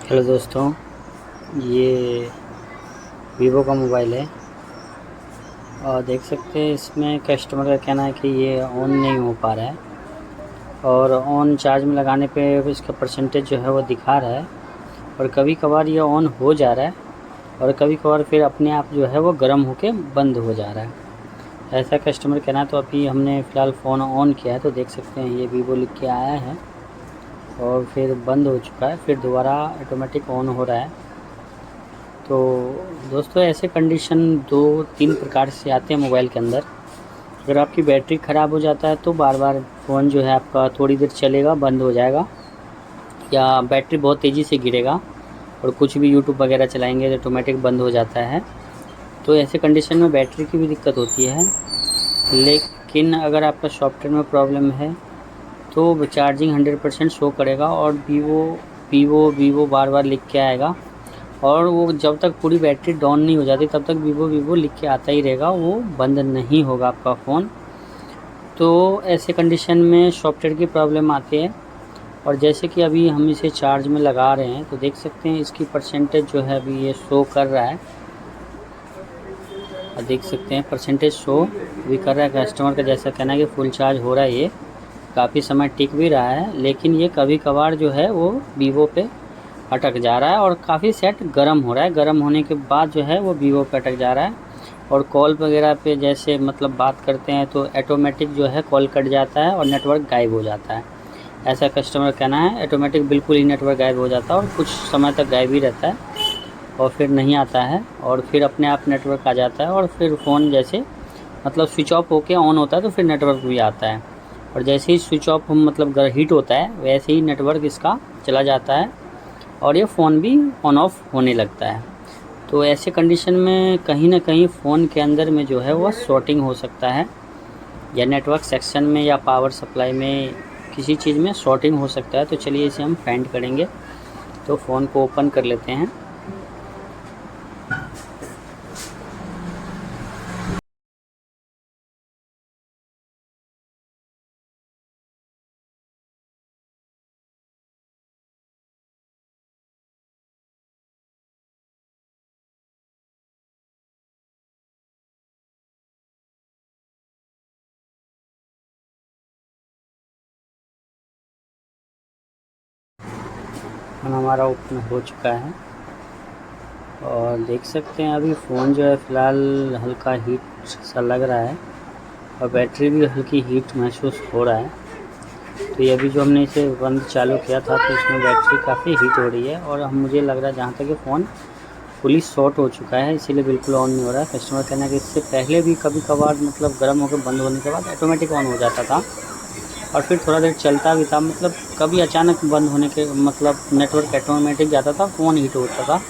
Hello दोस्तों, ये Vivo का मोबाइल है और देख सकते हैं इसमें कस्टमर का कहना है कि ये ऑन नहीं हो पा रहा है और ऑन चार्ज में लगाने पे इसका परसेंटेज जो है वो दिखा रहा है और कभी कभार ये ऑन हो जा रहा है और कभी कभार फिर अपने आप जो है वो गर्म होके बंद हो जा रहा है। ऐसा कस्टमर कहना है। तो अभी हमने फ़िलहाल फ़ोन ऑन किया है तो देख सकते हैं ये वीवो लिख के आया है और फिर बंद हो चुका है, फिर दोबारा ऑटोमेटिक ऑन हो रहा है। तो दोस्तों ऐसे कंडीशन 2-3 प्रकार से आते हैं मोबाइल के अंदर। अगर आपकी बैटरी ख़राब हो जाता है तो बार बार फ़ोन जो है आपका थोड़ी देर चलेगा बंद हो जाएगा, या बैटरी बहुत तेज़ी से गिरेगा और कुछ भी यूट्यूब वगैरह चलाएंगे तो ऑटोमेटिक बंद हो जाता है। तो ऐसे कंडीशन में बैटरी की भी दिक्कत होती है। लेकिन अगर आपका सॉफ्टवेयर में प्रॉब्लम है तो चार्जिंग 100% शो करेगा और वीवो बार बार लिख के आएगा और वो जब तक पूरी बैटरी डाउन नहीं हो जाती तब तक वीवो लिख के आता ही रहेगा, वो बंद नहीं होगा आपका फ़ोन। तो ऐसे कंडीशन में सॉफ्टवेयर की प्रॉब्लम आती है। और जैसे कि अभी हम इसे चार्ज में लगा रहे हैं तो देख सकते हैं इसकी परसेंटेज जो है अभी ये शो कर रहा है। देख सकते हैं परसेंटेज शो भी कर रहा है। कस्टमर का जैसा कहना है कि फुल चार्ज हो रहा है, ये काफ़ी समय टिक भी रहा है, लेकिन ये कभी कभार जो है वो वीवो पे अटक जा रहा है और काफ़ी सेट गर्म हो रहा है। गर्म होने के बाद जो है वो वीवो पे अटक जा रहा है और कॉल वगैरह पे जैसे मतलब बात करते हैं तो ऑटोमेटिक जो है कॉल कट जाता है और नेटवर्क गायब हो जाता है। ऐसा कस्टमर कहना है, ऑटोमेटिक बिल्कुल ही नेटवर्क गायब हो जाता है और कुछ समय तक गायब ही रहता है और फिर नहीं आता है और फिर अपने आप नेटवर्क आ जाता है और फिर फ़ोन जैसे मतलब स्विच ऑफ होके ऑन होता है तो फिर नेटवर्क भी आता है और जैसे ही स्विच ऑफ मतलब हीट होता है वैसे ही नेटवर्क इसका चला जाता है और ये फ़ोन भी ऑन ऑफ होने लगता है। तो ऐसे कंडीशन में कहीं ना कहीं फ़ोन के अंदर में जो है वह शॉर्टिंग हो सकता है, या नेटवर्क सेक्शन में या पावर सप्लाई में किसी चीज़ में शॉर्टिंग हो सकता है। तो चलिए इसे हम फाइंड करेंगे। तो फ़ोन को ओपन कर लेते हैं। फ़ोन हमारा ओपन हो चुका है और देख सकते हैं अभी फ़ोन जो है फ़िलहाल हल्का हीट सा लग रहा है और बैटरी भी हल्की हीट महसूस हो रहा है। तो ये अभी जो हमने इसे बंद चालू किया था तो इसमें बैटरी काफ़ी हीट हो रही है और हम मुझे लग रहा है जहाँ तक ये फ़ोन फुली शॉर्ट हो चुका है, इसीलिए बिल्कुल ऑन नहीं हो रहा है। कस्टमर कहना है कि इससे पहले भी कभी कभार मतलब गर्म होकर बंद होने के बाद ऑटोमेटिक ऑन हो जाता था और फिर थोड़ा देर चलता भी था, मतलब कभी अचानक बंद होने के मतलब नेटवर्क ऑटोमेटिक जाता था, फ़ोन हीट होता था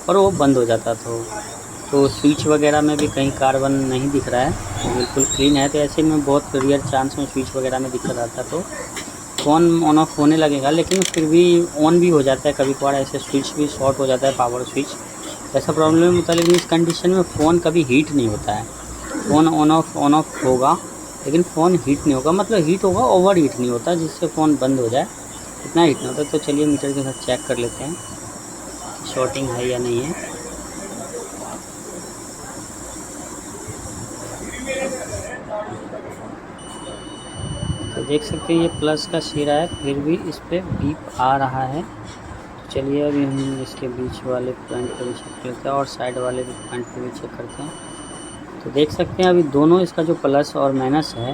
और वो बंद हो जाता था। तो स्विच वगैरह में भी कहीं कार्बन नहीं दिख रहा है, बिल्कुल क्लीन है। तो ऐसे में बहुत रेयर चांस में स्विच वगैरह में दिक्कत आता तो फ़ोन ऑन ऑफ होने लगेगा, लेकिन फिर भी ऑन भी हो जाता है कभी कभार। ऐसे स्विच भी शॉर्ट हो जाता है, पावर स्विच, ऐसा प्रॉब्लम होता है। लेकिन इस कंडीशन में फ़ोन कभी हीट नहीं होता है। फ़ोन ऑन ऑफ होगा लेकिन फ़ोन हीट नहीं होगा, मतलब हीट होगा, ओवर हीट नहीं होता जिससे फ़ोन बंद हो जाए, इतना हीट नहीं होता। तो चलिए मीटर के साथ चेक कर लेते हैं शॉर्टिंग है या नहीं है। तो देख सकते हैं ये प्लस का सिरा है, फिर भी इस पर बीप आ रहा है। तो चलिए अभी हम इसके बीच वाले पॉइंट पर भी चेक करते हैं और साइड वाले भी पॉइंट पर भी चेक करते हैं। तो देख सकते हैं अभी दोनों इसका जो प्लस और माइनस है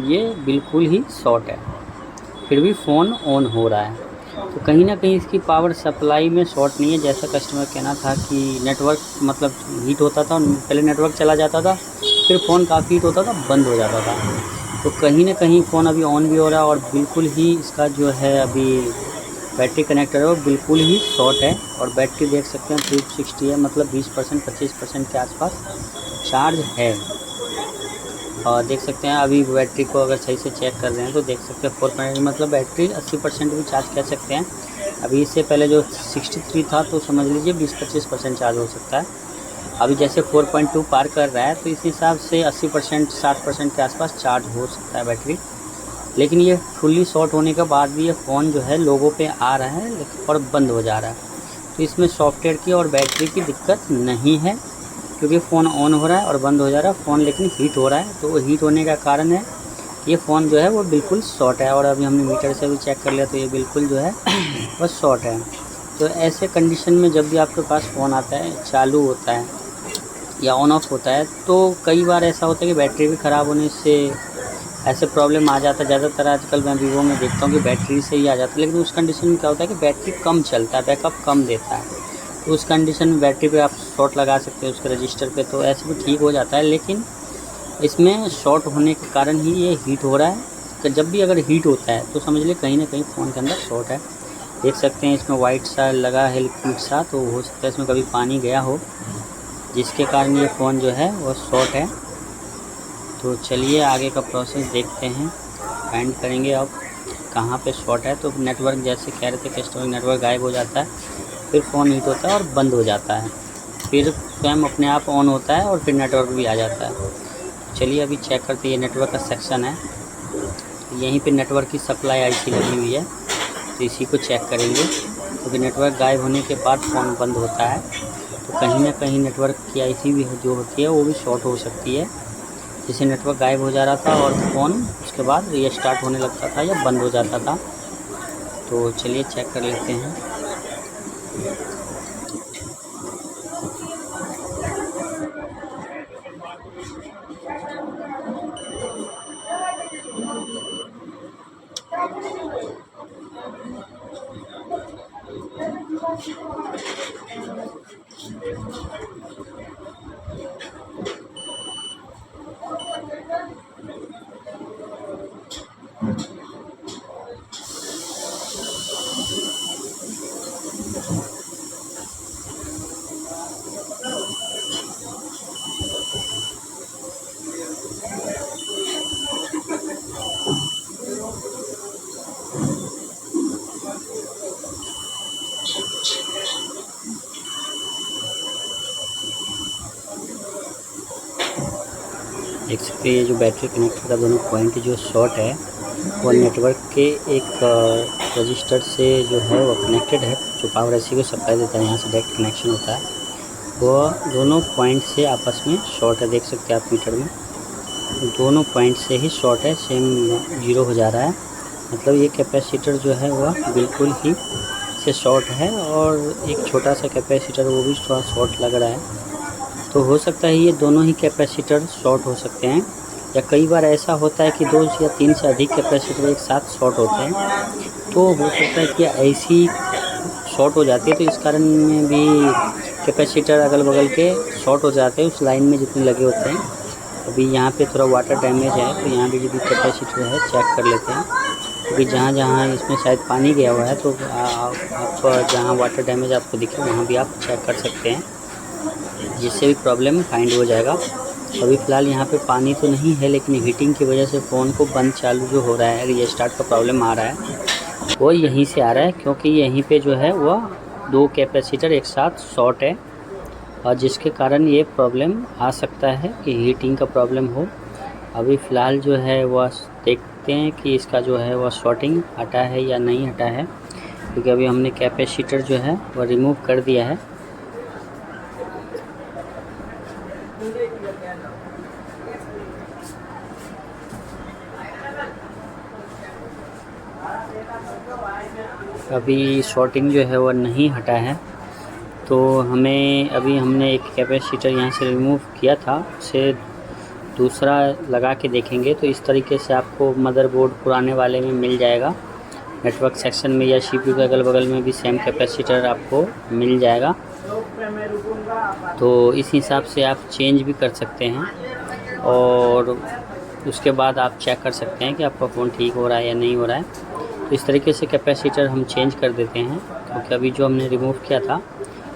ये बिल्कुल ही शॉर्ट है, फिर भी फ़ोन ऑन हो रहा है। तो कहीं ना कहीं इसकी पावर सप्लाई में शॉर्ट नहीं है, जैसा कस्टमर कहना था कि नेटवर्क मतलब हीट होता था, पहले नेटवर्क चला जाता था, फिर फ़ोन काफ़ी हीट होता था, बंद हो जाता था। तो कहीं ना कहीं फ़ोन अभी ऑन भी हो रहा है और बिल्कुल ही इसका जो है अभी बैटरी कनेक्टर है वो बिल्कुल ही शॉर्ट है। और बैटरी देख सकते हैं 260 है, मतलब 20% 25% के आसपास चार्ज है। और देख सकते हैं अभी बैटरी को अगर सही से चेक कर रहे हैं तो देख सकते हैं 4 मतलब बैटरी 80% भी चार्ज कह सकते हैं। अभी इससे पहले जो 63 था तो समझ लीजिए 20-25% चार्ज हो सकता है। अभी जैसे 4.2 पार कर रहा है तो इस हिसाब से 80% 60% के आसपास चार्ज हो सकता है बैटरी। लेकिन ये फुल्ली शॉर्ट होने के बाद भी ये फ़ोन जो है लोगों पे आ रहा है और बंद हो जा रहा है। तो इसमें सॉफ्टवेयर की और बैटरी की दिक्कत नहीं है, क्योंकि फ़ोन ऑन हो रहा है और बंद हो जा रहा है। फ़ोन लेकिन हीट हो रहा है, तो वो हीट होने का कारण है ये फ़ोन जो है वो बिल्कुल शॉर्ट है। और अभी हमने मीटर से भी चेक कर लिया तो ये बिल्कुल जो है वो शॉर्ट है। तो ऐसे कंडीशन में जब भी आपके पास फ़ोन आता है, चालू होता है या ऑन ऑफ होता है, तो कई बार ऐसा होता है कि बैटरी भी ख़राब होने से ऐसे प्रॉब्लम आ जाता है। ज़्यादातर आजकल मैं वीवो में देखता हूँ कि बैटरी से ही आ जाता है, लेकिन उस कंडीशन में क्या होता है कि बैटरी कम चलता है, बैकअप कम देता है। तो उस कंडीशन में बैटरी पे आप शॉर्ट लगा सकते हैं उसके रजिस्टर पे, तो ऐसे भी ठीक हो जाता है। लेकिन इसमें शॉर्ट होने के कारण ही ये हीट हो रहा है। कि जब भी अगर हीट होता है तो समझ लिए कहीं ना कहीं फ़ोन के अंदर शॉर्ट है। देख सकते हैं इसमें वाइट सा लगा है लिक्विड सा, तो हो सकता है इसमें कभी पानी गया हो, जिसके कारण ये फ़ोन जो है वो शॉर्ट है। तो चलिए आगे का प्रोसेस देखते हैं, फाइंड करेंगे अब कहाँ पे शॉर्ट है। तो नेटवर्क जैसे कह रहे थे कस्टमर, नेटवर्क गायब हो जाता है, फिर फ़ोन हीट होता है और बंद हो जाता है, फिर स्वयं अपने आप ऑन होता है और फिर नेटवर्क भी आ जाता है। चलिए अभी चेक करते हैं, ये नेटवर्क का सेक्शन है, यहीं पे नेटवर्क की सप्लाई आईसी लगी हुई है, तो इसी को चेक करेंगे। क्योंकि नेटवर्क गायब होने के बाद फ़ोन बंद होता है, तो कहीं ना कहीं नेटवर्क की आईसी भी जो होती है वो भी शॉर्ट हो सकती है। जैसे नेटवर्क गायब हो जा रहा था और फ़ोन उसके बाद रीस्टार्ट होने लगता था या बंद हो जाता था। तो चलिए चेक कर लेते हैं। देख सकते हैं ये जो बैटरी कनेक्टर का दोनों पॉइंट जो शॉर्ट है वो नेटवर्क के एक रजिस्टर से जो है वो कनेक्टेड है, जो पावर आईसी को सप्लाई देता है, यहाँ से डायरेक्ट कनेक्शन होता है। वो दोनों पॉइंट से आपस में शॉर्ट है, देख सकते हैं आप मीटर में दोनों पॉइंट से ही शॉर्ट है, सेम जीरो हो जा रहा है। मतलब ये कैपेसिटर जो है वह बिल्कुल ही से शॉर्ट है, और एक छोटा सा कैपेसिटर वो भी थोड़ा शॉर्ट लग रहा है। तो हो सकता है ये दोनों ही कैपेसिटर शॉर्ट हो सकते हैं, या कई बार ऐसा होता है कि 2 या 3 से अधिक कैपेसिटर एक साथ शॉर्ट होते हैं। तो हो सकता है कि ऐसी शॉर्ट हो जाती है, तो इस कारण में भी कैपेसिटर अगल बगल के शॉर्ट हो जाते हैं उस लाइन में जितने लगे होते हैं। अभी यहाँ पे थोड़ा वाटर डैमेज है, तो यहाँ भी जो कैपेसिटर है चेक कर लेते हैं, क्योंकि जहाँ जहाँ इसमें शायद पानी गया हुआ है, तो आप जहाँ वाटर डैमेज आपको दिखे वहाँ भी आप चेक कर सकते हैं, जिससे भी प्रॉब्लम फाइंड हो जाएगा। अभी फ़िलहाल यहाँ पे पानी तो नहीं है, लेकिन हीटिंग की वजह से फ़ोन को बंद चालू जो हो रहा है, रीस्टार्ट का प्रॉब्लम आ रहा है, वो यहीं से आ रहा है, क्योंकि यहीं पे जो है वह 2 कैपेसिटर एक साथ शॉर्ट है, और जिसके कारण ये प्रॉब्लम आ सकता है कि हीटिंग का प्रॉब्लम हो। अभी फ़िलहाल जो है वह देखते हैं कि इसका जो है वह शॉर्टिंग हटा है या नहीं हटा है, क्योंकि अभी हमने कैपेसिटर जो है वह रिमूव कर दिया है। अभी शॉर्टिंग जो है वह नहीं हटा है, तो हमें अभी हमने एक कैपेसिटर यहाँ से रिमूव किया था, उसे दूसरा लगा के देखेंगे। तो इस तरीके से आपको मदरबोर्ड पुराने वाले में मिल जाएगा, नेटवर्क सेक्शन में या सीपीयू के अगल बगल में भी सेम कैपेसिटर आपको मिल जाएगा। तो इस हिसाब से आप चेंज भी कर सकते हैं, और उसके बाद आप चेक कर सकते हैं कि आपका फ़ोन ठीक हो रहा है या नहीं हो रहा है। तो इस तरीके से कैपेसिटर हम चेंज कर देते हैं, क्योंकि अभी जो हमने रिमूव किया था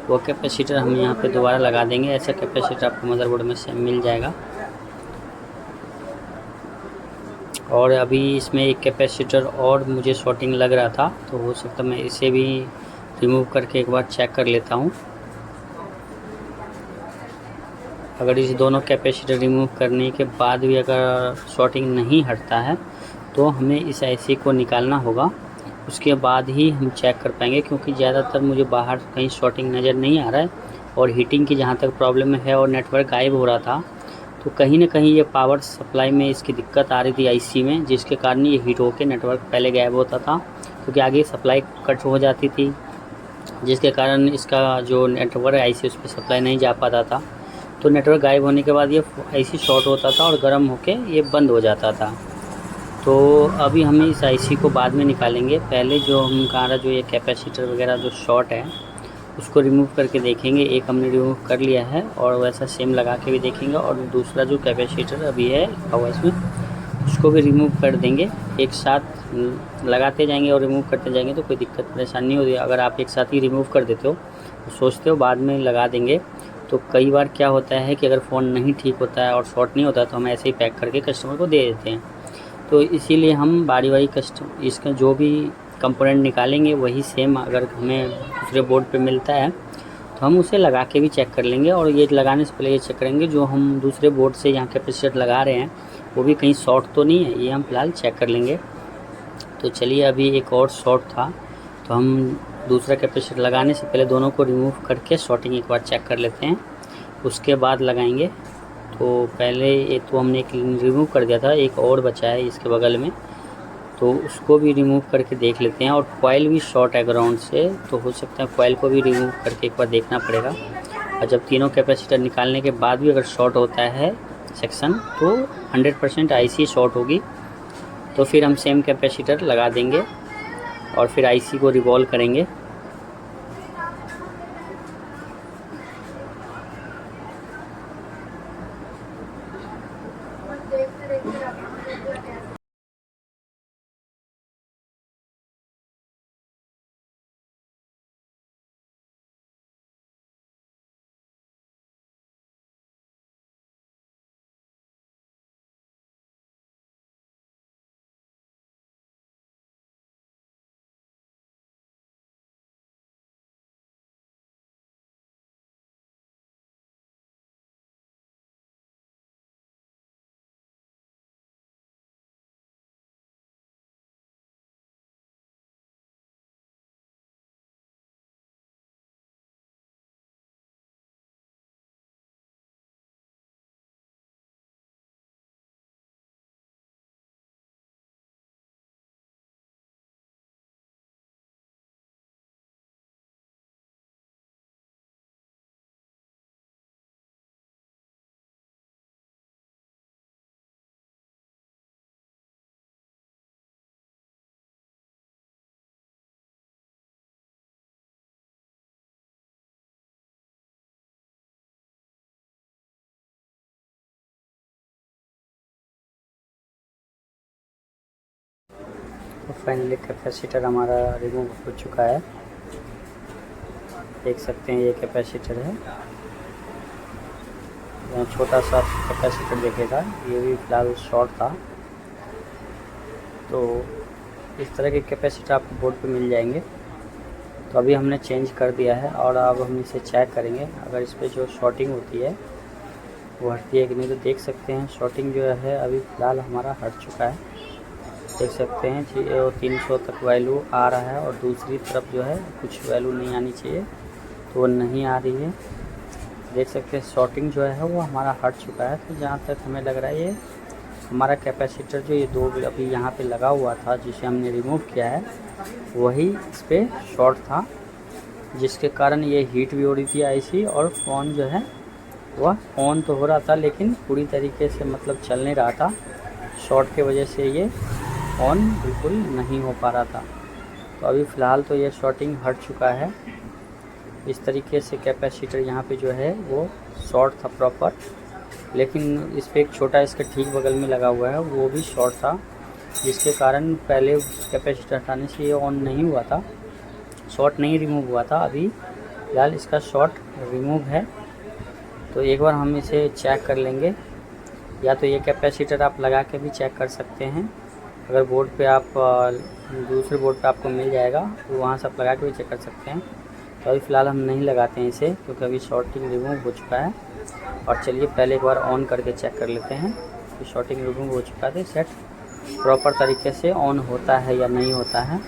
वो कैपेसिटर हम यहाँ पे दोबारा लगा देंगे। ऐसा कैपेसिटर आपको मदरबोर्ड में से मिल जाएगा। और अभी इसमें एक कैपेसिटर और मुझे शॉर्टिंग लग रहा था, तो हो सकता मैं इसे भी रिमूव करके एक बार चेक कर लेता हूँ। अगर इस दोनों कैपेसिटर रिमूव करने के बाद भी अगर शॉर्टिंग नहीं हटता है, तो हमें इस आईसी को निकालना होगा उसके बाद ही हम चेक कर पाएंगे, क्योंकि ज़्यादातर मुझे बाहर कहीं शॉर्टिंग नज़र नहीं आ रहा है। और हीटिंग की जहाँ तक प्रॉब्लम है और नेटवर्क गायब हो रहा था, तो कहीं ना कहीं ये पावर सप्लाई में इसकी दिक्कत आ रही थी आईसी में, जिसके कारण ये हीट होकर नेटवर्क पहले गायब होता था, क्योंकि आगे सप्लाई कट हो जाती थी, जिसके कारण इसका जो नेटवर्क आईसी उस पर सप्लाई नहीं जा पाता था। तो नेटवर्क गायब होने के बाद ये आईसी शॉर्ट होता था और गर्म होके ये बंद हो जाता था। तो अभी हम इस आईसी को बाद में निकालेंगे। पहले जो हमारा जो ये कैपेसिटर वगैरह जो शॉर्ट है उसको रिमूव करके देखेंगे। एक हमने रिमूव कर लिया है और वैसा सेम लगा के भी देखेंगे, और दूसरा जो कैपेसिटर अभी है हवा इसमें उसको भी रिमूव कर देंगे। एक साथ लगाते जाएंगे और रिमूव करते जाएंगे तो कोई दिक्कत परेशानी नहीं होती। अगर आप एक साथ ही रिमूव कर देते हो तो सोचते हो बाद में लगा देंगे, तो कई बार क्या होता है कि अगर फ़ोन नहीं ठीक होता है और शॉर्ट नहीं होता तो हम ऐसे ही पैक करके कस्टमर को दे देते हैं। तो इसीलिए हम बारी बारी इसका जो भी कंपोनेंट निकालेंगे वही सेम अगर हमें दूसरे बोर्ड पे मिलता है तो हम उसे लगा के भी चेक कर लेंगे। और ये लगाने से पहले ये चेक करेंगे जो हम दूसरे बोर्ड से यहाँ कैपेसिटर लगा रहे हैं वो भी कहीं शॉर्ट तो नहीं है, ये हम फिलहाल चेक कर लेंगे। तो चलिए, अभी एक और शॉर्ट था तो हम दूसरा कैपेसिटर लगाने से पहले दोनों को रिमूव करके शॉर्टिंग एक बार चेक कर लेते हैं, उसके बाद लगाएंगे। तो पहले ये तो हमने एक रिमूव कर दिया था, एक और बचा है इसके बगल में, तो उसको भी रिमूव करके देख लेते हैं। और कॉइल भी शॉर्ट है ग्राउंड से, तो हो सकता है कॉइल को भी रिमूव करके एक बार देखना पड़ेगा। और जब तीनों कैपेसिटर निकालने के बाद भी अगर शॉर्ट होता है सेक्शन तो 100% आईसी शॉर्ट होगी। तो फिर हम सेम कैपेसिटर लगा देंगे और फिर आईसी को रिवॉल्व करेंगे। तो फाइनली कैपेसिटर हमारा रिमूव हो चुका है, देख सकते हैं ये कैपेसिटर है। यहाँ छोटा सा कैपेसिटर देखेगा, ये भी फ़िलहाल शॉर्ट था। तो इस तरह के कैपेसिटर आपको बोर्ड पे मिल जाएंगे। तो अभी हमने चेंज कर दिया है और अब हम इसे चेक करेंगे अगर इस पर जो शॉर्टिंग होती है वो हटती है कि नहीं। तो देख सकते हैं शॉर्टिंग जो है अभी फ़िलहाल हमारा हट चुका है। देख सकते हैं 300 तक वैल्यू आ रहा है और दूसरी तरफ जो है कुछ वैल्यू नहीं आनी चाहिए, तो वो नहीं आ रही है। देख सकते हैं शॉर्टिंग जो है वो हमारा हट चुका है। तो जहाँ तक हमें लग रहा है ये हमारा कैपेसिटर जो ये दो अभी यहाँ पे लगा हुआ था जिसे हमने रिमूव किया है वही इस पर शॉर्ट था, जिसके कारण ये हीट भी हो रही थी आईसी, और फ़ोन जो है वह ऑन तो हो रहा था लेकिन पूरी तरीके से मतलब चल नहीं रहा था। शॉर्ट की वजह से ये ऑन बिल्कुल नहीं हो पा रहा था। तो अभी फ़िलहाल तो ये शॉर्टिंग हट चुका है। इस तरीके से कैपेसिटर यहाँ पे जो है वो शॉर्ट था प्रॉपर, लेकिन इस पर एक छोटा इसके ठीक बगल में लगा हुआ है वो भी शॉर्ट था, जिसके कारण पहले कैपेसिटर हटाने से ये ऑन नहीं हुआ था, शॉर्ट नहीं रिमूव हुआ था। अभी फ़िलहाल इसका शॉर्ट रिमूव है। तो एक बार हम इसे चेक कर लेंगे, या तो ये कैपेसिटर आप लगा के भी चेक कर सकते हैं। अगर बोर्ड पे आप दूसरे बोर्ड पे आपको मिल जाएगा तो वहाँ से आप लगा के भी चेक कर सकते हैं। तो अभी फ़िलहाल हम नहीं लगाते हैं इसे, क्योंकि अभी शॉर्टिंग रिमूव हो चुका है। और चलिए पहले एक बार ऑन करके चेक कर लेते हैं कि शॉर्टिंग रिमूव हो चुका है, सेट प्रॉपर तरीके से ऑन होता है या नहीं होता है।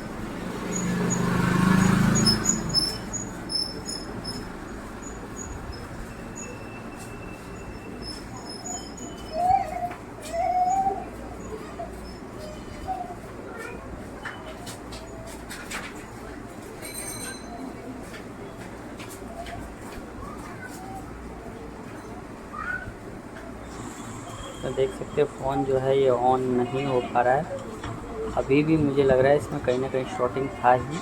तो देख सकते हैं फ़ोन जो है ये ऑन नहीं हो पा रहा है। अभी भी मुझे लग रहा है इसमें कहीं ना कहीं शॉर्टिंग था ही,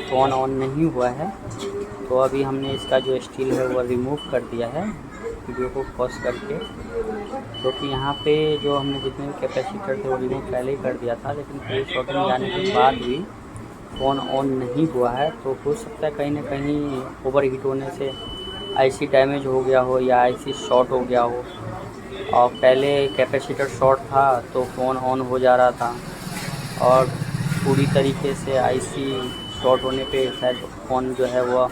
फ़ोन ऑन नहीं हुआ है। तो अभी हमने इसका जो स्टील है वो रिमूव कर दिया है वीडियो को पॉज करके, क्योंकि यहाँ पे जो हमने जितने भी कैपेसिटर थे वो रिमूव पहले ही कर दिया था, लेकिन फिर शॉर्टिंग जाने के बाद भी फ़ोन ऑन नहीं हुआ है। तो हो सकता है कहीं ना कहीं ओवर हीट होने से आईसी डैमेज हो गया हो या आईसी शॉर्ट हो गया हो। और पहले कैपेसिटर शॉर्ट था तो फ़ोन ऑन हो जा रहा था, और पूरी तरीके से आईसी शॉर्ट होने पे शायद फ़ोन जो है वो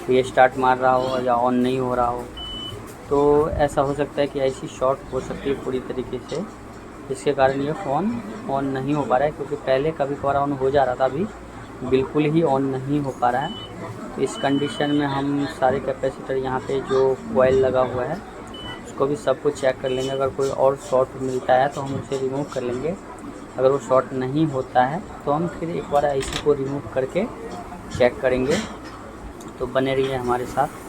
रीस्टार्ट मार रहा हो या ऑन नहीं हो रहा हो। तो ऐसा हो सकता है कि आईसी शॉर्ट हो सकती है पूरी तरीके से, इसके कारण ये फ़ोन ऑन नहीं हो पा रहा है। क्योंकि पहले कभी कभार ऑन हो जा रहा था, अभी बिल्कुल ही ऑन नहीं हो पा रहा है। तो इस कंडीशन में हम सारे कैपेसिटर यहाँ पे जो कॉइल लगा हुआ है उसको भी सब कुछ चेक कर लेंगे। अगर कोई और शॉर्ट मिलता है तो हम उसे रिमूव कर लेंगे। अगर वो शॉर्ट नहीं होता है तो हम फिर एक बार आईसी को रिमूव करके चेक करेंगे। तो बने रहिए हमारे साथ।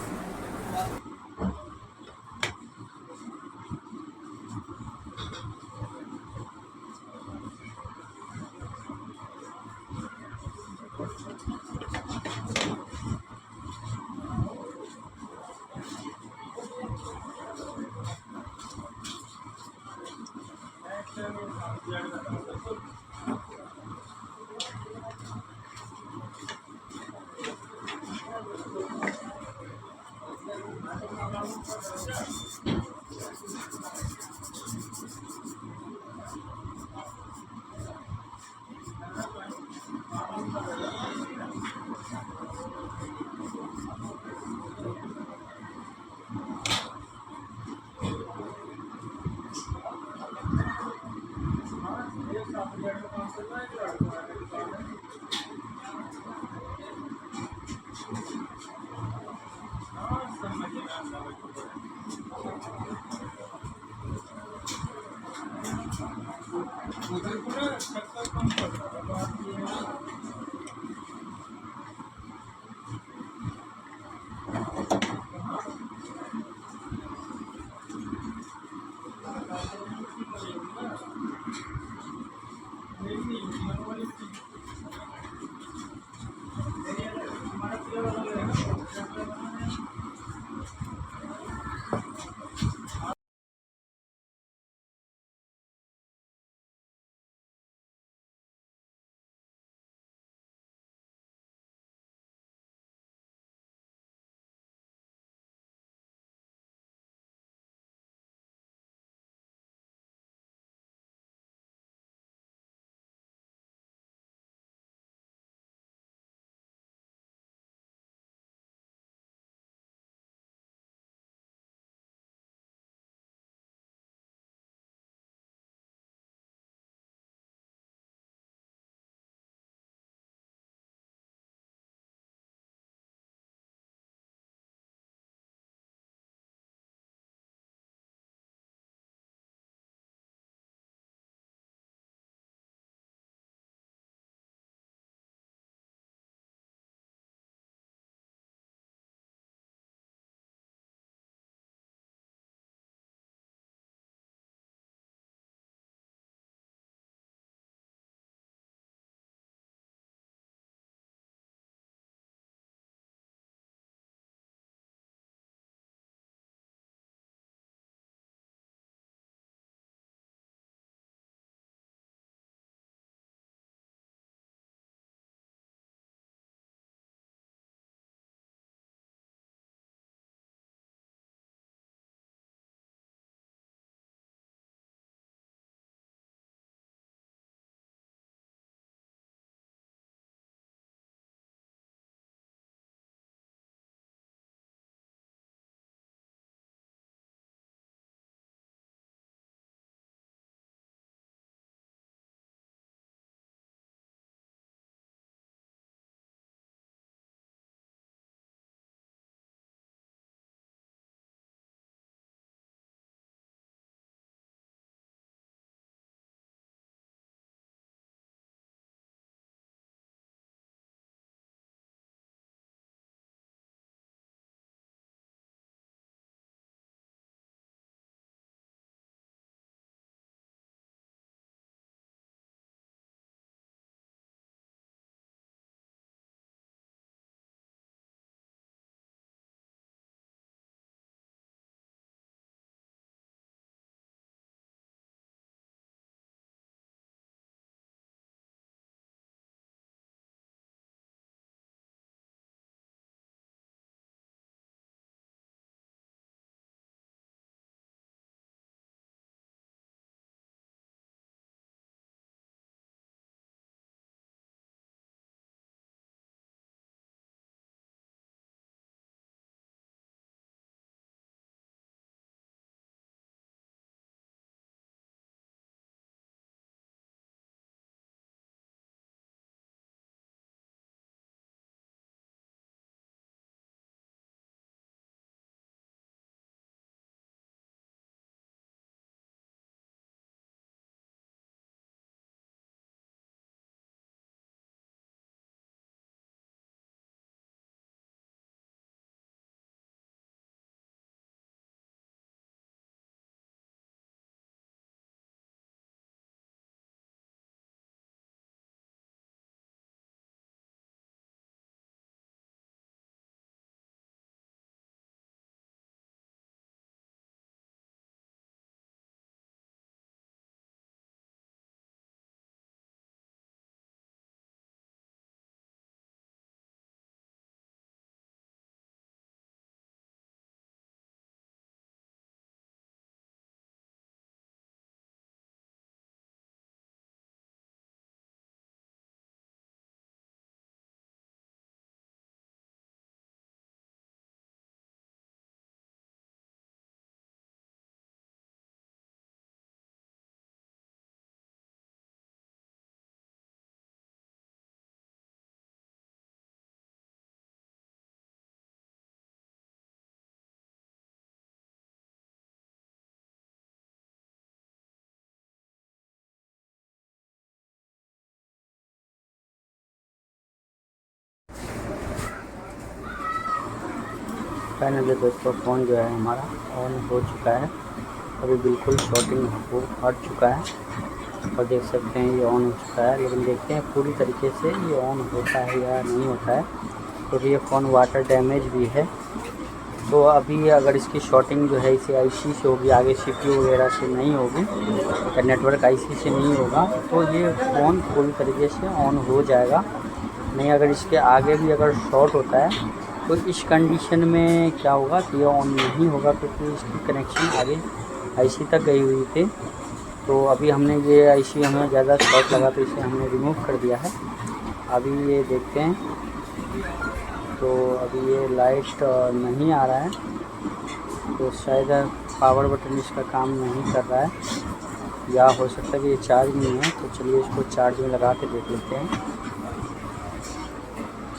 फाइनली दोस्तों फ़ोन जो है हमारा ऑन हो चुका है। अभी बिल्कुल शॉटिंग हो हट चुका है और देख सकते हैं ये ऑन हो चुका है। लेकिन देखते हैं पूरी तरीके से ये ऑन होता है या नहीं होता है, क्योंकि ये फ़ोन वाटर डैमेज भी है। तो अभी अगर इसकी शॉटिंग जो है इसे आईसी से होगी, आगे सीपीयू वगैरह से नहीं होगी या नेटवर्क आईसी से नहीं होगा, तो ये फ़ोन पूरी तरीके से ऑन हो जाएगा। नहीं अगर इसके आगे भी अगर शॉर्ट होता है तो इस कंडीशन में क्या होगा कि ये ऑन नहीं होगा, क्योंकि इसकी कनेक्शन आगे आईसी तक गई हुई थी। तो अभी हमने ये आईसी हमें ज़्यादा शॉर्ट लगा तो इसे हमने रिमूव कर दिया है। अभी ये देखते हैं, तो अभी ये लाइट नहीं आ रहा है, तो शायद पावर बटन इसका काम नहीं कर रहा है, या हो सकता है कि ये चार्ज नहीं है। तो चलिए इसको चार्ज में लगा के देख लेते हैं।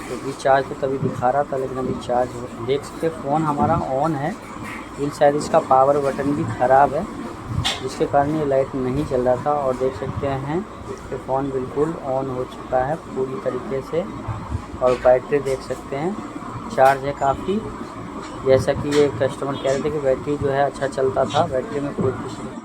तो अभी चार्ज तो तभी दिखा रहा था, लेकिन अभी चार्ज हो, देख सकते फ़ोन हमारा ऑन है, लेकिन शायद इसका पावर बटन भी ख़राब है, जिसके कारण ये लाइट नहीं चल रहा था। और देख सकते हैं कि फ़ोन बिल्कुल ऑन हो चुका है पूरी तरीके से। और बैटरी देख सकते हैं चार्ज है काफ़ी, जैसा कि ये कस्टमर कह रहे थे कि बैटरी जो है अच्छा चलता था, बैटरी में कोई कुछ